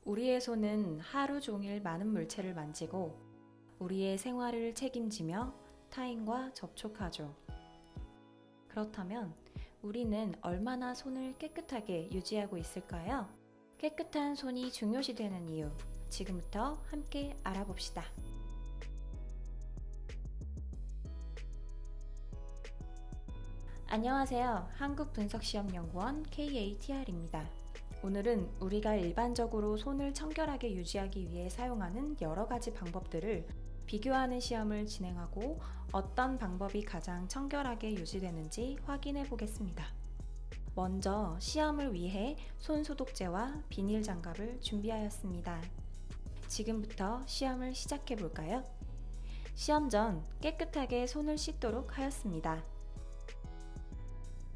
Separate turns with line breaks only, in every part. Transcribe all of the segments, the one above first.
우리의 손은 하루 종일 많은 물체를 만지고 우리의 생활을 책임지며 타인과 접촉하죠. 그렇다면 우리는 얼마나 손을 깨끗하게 유지하고 있을까요? 깨끗한 손이 중요시되는 이유, 지금부터 함께 알아봅시다. 안녕하세요. 한국분석시험연구원 KATR입니다. 오늘은 우리가 일반적으로 손을 청결하게 유지하기 위해 사용하는 여러 가지 방법들을 비교하는 시험을 진행하고 어떤 방법이 가장 청결하게 유지되는지 확인해 보겠습니다. 먼저 시험을 위해 손 소독제와 비닐 장갑을 준비하였습니다. 지금부터 시험을 시작해 볼까요? 시험 전 깨끗하게 손을 씻도록 하였습니다.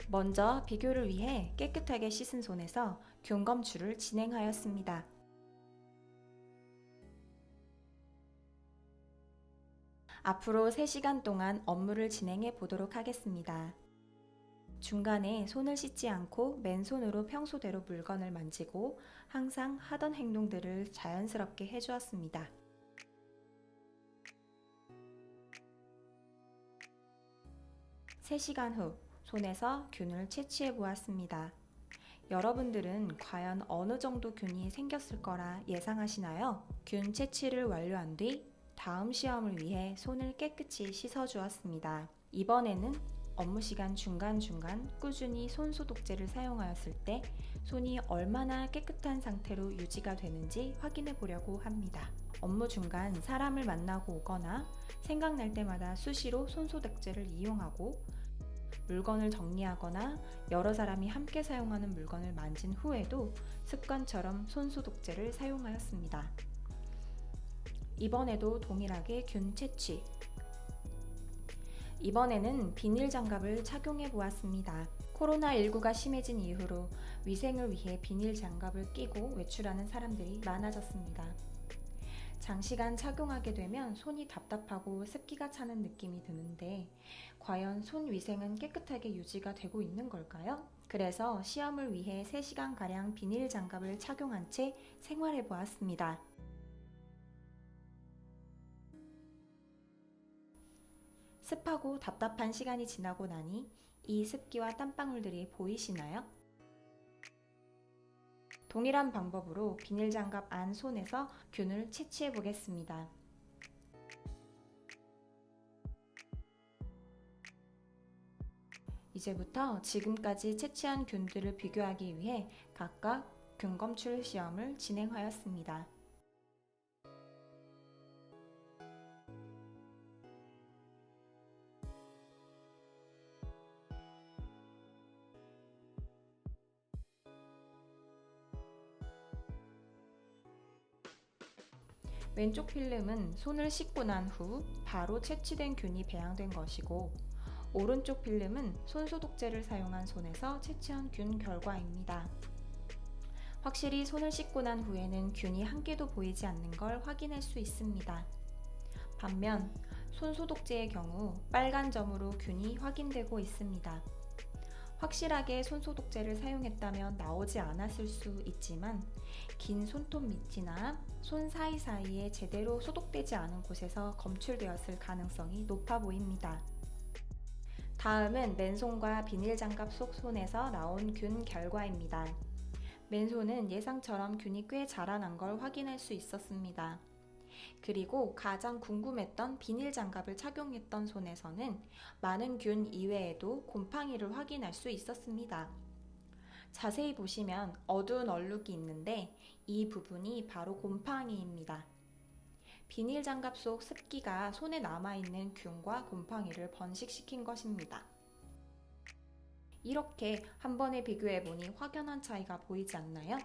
먼저 비교를 위해 깨끗하게 씻은 손에서 균 검출을 진행하였습니다. 앞으로 3시간 동안 업무를 진행해 보도록 하겠습니다. 중간에 손을 씻지 않고 맨손으로 평소대로 물건을 만지고 항상 하던 행동들을 자연스럽게 해주었습니다. (3시간) 후 손에서 균을 채취해 보았습니다. 여러분들은 과연 어느 정도 균이 생겼을 거라 예상하시나요? 균 채취를 완료한 뒤 다음 시험을 위해 손을 깨끗이 씻어 주었습니다. 이번에는 업무 시간 중간중간 꾸준히 손 소독제를 사용하였을 때 손이 얼마나 깨끗한 상태로 유지가 되는지 확인해 보려고 합니다. 업무 중간 사람을 만나고 오거나 생각날 때마다 수시로 손 소독제를 이용하고 물건을 정리하거나 여러 사람이 함께 사용하는 물건을 만진 후에도 습관처럼 손 소독제를 사용하였습니다. 이번에도 동일하게 균 채취. 이번에는 비닐 장갑을 착용해 보았습니다. 코로나19가 심해진 이후로 위생을 위해 비닐 장갑을 끼고 외출하는 사람들이 많아졌습니다. 장시간 착용하게 되면 손이 답답하고 습기가 차는 느낌이 드는데 과연 손 위생은 깨끗하게 유지가 되고 있는 걸까요? 그래서 시험을 위해 3시간가량 비닐 장갑을 착용한 채 생활해 보았습니다. 습하고 답답한 시간이 지나고 나니 이 습기와 땀방울들이 보이시나요? 동일한 방법으로 비닐 장갑 안 손에서 균을 채취해 보겠습니다. 이제부터 지금까지 채취한 균들을 비교하기 위해 각각 균 검출 시험을 진행하였습니다. 왼쪽 필름은 손을 씻고 난 후 바로 채취된 균이 배양된 것이고 오른쪽 필름은 손 소독제를 사용한 손에서 채취한 균 결과입니다. 확실히 손을 씻고 난 후에는 균이 한 개도 보이지 않는 걸 확인할 수 있습니다. 반면 손 소독제의 경우 빨간 점으로 균이 확인되고 있습니다. 확실하게 손 소독제를 사용했다면 나오지 않았을 수 있지만 긴 손톱 밑이나 손 사이사이에 제대로 소독되지 않은 곳에서 검출되었을 가능성이 높아 보입니다. 다음은 맨손과 비닐 장갑 속 손에서 나온 균 결과입니다. 맨손은 예상처럼 균이 꽤 자라난 걸 확인할 수 있었습니다. 그리고 가장 궁금했던 비닐 장갑을 착용했던 손에서는 많은 균 이외에도 곰팡이를 확인할 수 있었습니다. 자세히 보시면 어두운 얼룩이 있는데 이 부분이 바로 곰팡이입니다. 비닐 장갑 속 습기가 손에 남아있는 균과 곰팡이를 번식시킨 것입니다. 이렇게 한 번에 비교해보니 확연한 차이가 보이지 않나요?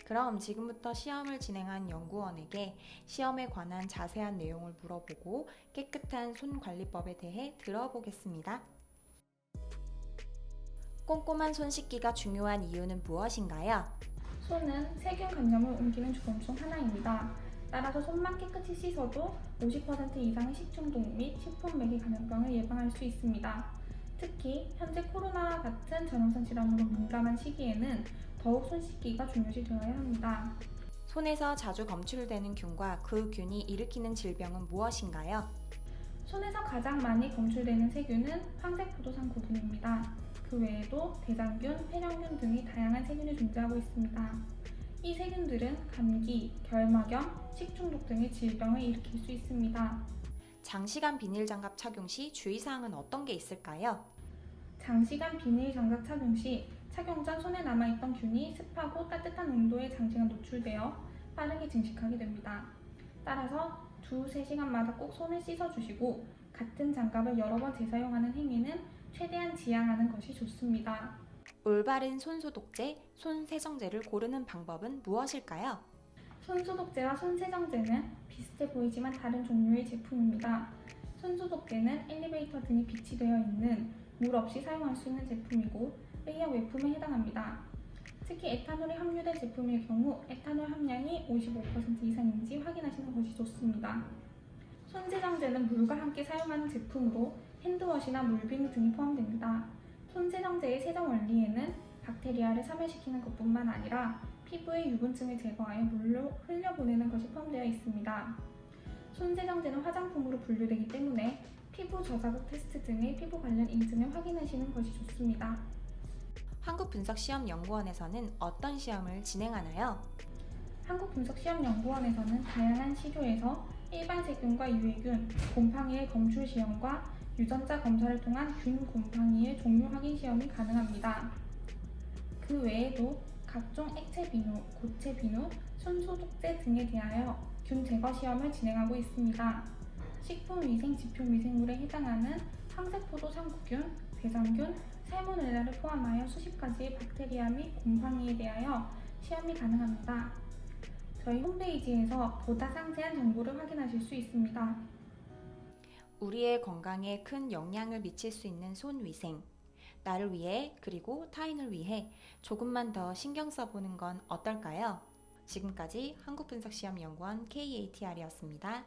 그럼 지금부터 시험을 진행한 연구원에게 시험에 관한 자세한 내용을 물어보고 깨끗한 손관리법에 대해 들어보겠습니다. 꼼꼼한 손 씻기가 중요한 이유는 무엇인가요?
손은 세균 감염을 옮기는 주범 중 하나입니다. 따라서 손만 깨끗이 씻어도 50% 이상의 식중독 및 식품매개 감염병을 예방할 수 있습니다. 특히 현재 코로나와 같은 전염성 질환으로 민감한 시기에는 더욱 손 씻기가 중요시 되어야 합니다.
손에서 자주 검출되는 균과 그 균이 일으키는 질병은 무엇인가요?
손에서 가장 많이 검출되는 세균은 황색포도상구균입니다. 그 외에도 대장균, 폐렴균 등의 다양한 세균이 존재하고 있습니다. 이 세균들은 감기, 결막염, 식중독 등의 질병을 일으킬 수 있습니다.
장시간 비닐 장갑 착용 시 주의사항은 어떤 게 있을까요?
장시간 비닐 장갑 착용 시 착용 전 손에 남아있던 균이 습하고 따뜻한 온도에 장시간 노출되어 빠르게 증식하게 됩니다. 따라서 2-3시간마다 꼭 손을 씻어주시고 같은 장갑을 여러 번 재사용하는 행위는 최대한 지양하는 것이 좋습니다.
올바른 손소독제, 손세정제를 고르는 방법은 무엇일까요?
손소독제와 손세정제는 비슷해 보이지만 다른 종류의 제품입니다. 손소독제는 엘리베이터 등이 비치되어 있는 물 없이 사용할 수 있는 제품이고 의약 외품에 해당합니다. 특히 에탄올이 함유된 제품일 경우 에탄올 함량이 55% 이상인지 확인하시는 것이 좋습니다. 손세정제는 물과 함께 사용하는 제품으로 핸드워시나 물비누 등이 포함됩니다. 손세정제의 세정 원리에는 박테리아를 사멸시키는 것뿐만 아니라 피부의 유분층을 제거하여 물로 흘려보내는 것이 포함되어 있습니다. 손세정제는 화장품으로 분류되기 때문에 피부 저자극 테스트 등의 피부 관련 인증을 확인하시는 것이 좋습니다.
한국분석시험연구원에서는 어떤 시험을 진행하나요?
한국분석시험연구원에서는 다양한 시료에서 일반 세균과 유해균, 곰팡이의 검출 시험과 유전자 검사를 통한 균 곰팡이의 종류 확인 시험이 가능합니다. 그 외에도 각종 액체 비누, 고체 비누, 손소독제 등에 대하여 균 제거 시험을 진행하고 있습니다. 식품위생지표미생물에 해당하는 황색포도상구균, 대장균, 살모넬라를 포함하여 수십 가지의 박테리아 및 곰팡이에 대하여 시험이 가능합니다. 저희 홈페이지에서 보다 상세한 정보를 확인하실 수 있습니다.
우리의 건강에 큰 영향을 미칠 수 있는 손 위생. 나를 위해 그리고 타인을 위해 조금만 더 신경 써보는 건 어떨까요? 지금까지 한국분석시험연구원 KATR이었습니다.